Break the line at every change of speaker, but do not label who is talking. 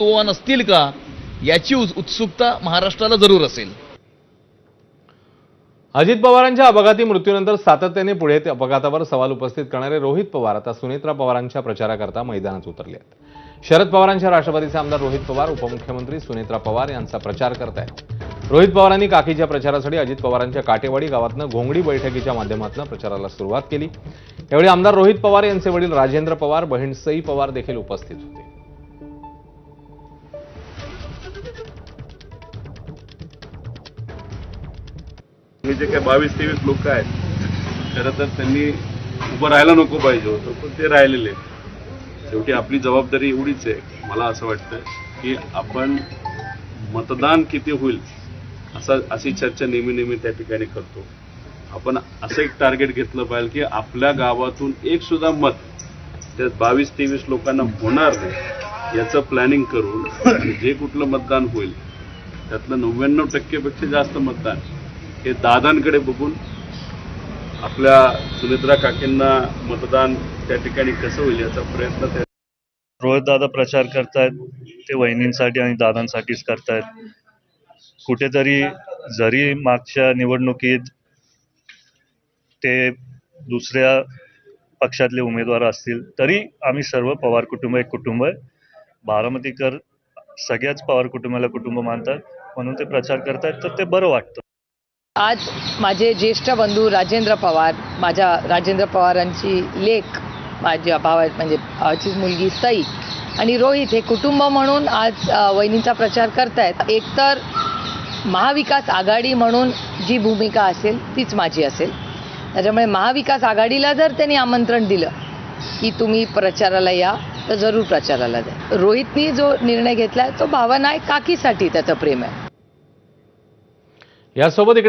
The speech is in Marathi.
नसतील का याची उत्सुकता महाराष्ट्राला जरूर असेल।
अजित पवारांच्या अपघाती मृत्यूनंतर सातत्याने पुढे अपघातावर सवाल उपस्थित करणारे रोहित पवार आता सुनेत्रा पवारांच्या प्रचाराकरता मैदानात उतरले आहेत। शरद पवारांच्या राष्ट्रवादीचे आमदार रोहित पवार उपमुख्यमंत्री सुनेत्रा पवार यांचा प्रचार करतायत। रोहित पवारांनी काकीच्या प्रचारासाठी अजित पवारांच्या काटेवाडी गावातनं घोंगडी बैठकीच्या माध्यमातून प्रचाराला सुरुवात केली। यावेळी आमदार रोहित पवार यांचे वडील राजेंद्र पवार, बहीण सई पवार देखील उपस्थित होते।
हे जे काय 22-23 लोक आहेत खरं तर त्यांनी उभं राहायला नको पाहिजे होतं, पण ते राहिलेले। शेवटी आपली जबाबदारी एवढीच आहे, मला असं वाटतं की आपण मतदान किती होईल अशी चर्चा नेहमी त्या ठिकाणी करतो। आपण असं एक टार्गेट घेतलं पाहिजे की आपल्या गावातून एक सुद्धा मत त्या 22-23 लोकांना होणार नाही याचं प्लॅनिंग करून जे कुठलं मतदान होईल त्यातलं 99% पेक्षा जास्त मतदान हे दादांकडे बघून आपल्या सुनेत्रा काकींना मतदान त्या ठिकाणी कसं होईल याचा प्रयत्न त्या
रोहित दादा प्रचार करतायत ते वहिनींसाठी आणि दादांसाठीच करतायत। कुठेतरी जरी मागच्या निवडणुकीत ते दुसऱ्या पक्षातले उमेदवार असतील तरी आम्ही सर्व पवार कुटुंब एक कुटुंब आहे। बारामतीकर सगळ्याच पवार कुटुंबाला कुटुंब मानतात म्हणून ते प्रचार करतायत, तर ते बरं वाटतं।
आज माझे ज्येष्ठ बंधू राजेंद्र पवार, माझ्या राजेंद्र पवारांची लेक, माझ्या म्हणजे भावाची मुलगी सई आणि रोहित हे कुटुंब म्हणून आज वहिनींचा प्रचार करतायत। एकतर महाविकास आघाडी म्हणून जी भूमिका असेल तीच माझी असेल। त्याच्यामुळे महाविकास आघाडीला जर त्यांनी आमंत्रण दिलं की तुम्ही प्रचाराला या तर जरूर प्रचाराला द्या। रोहितनी जो निर्णय घेतला तो भावना आहे, काकीसाठी त्याचं प्रेम आहे।
यासोबत इकडे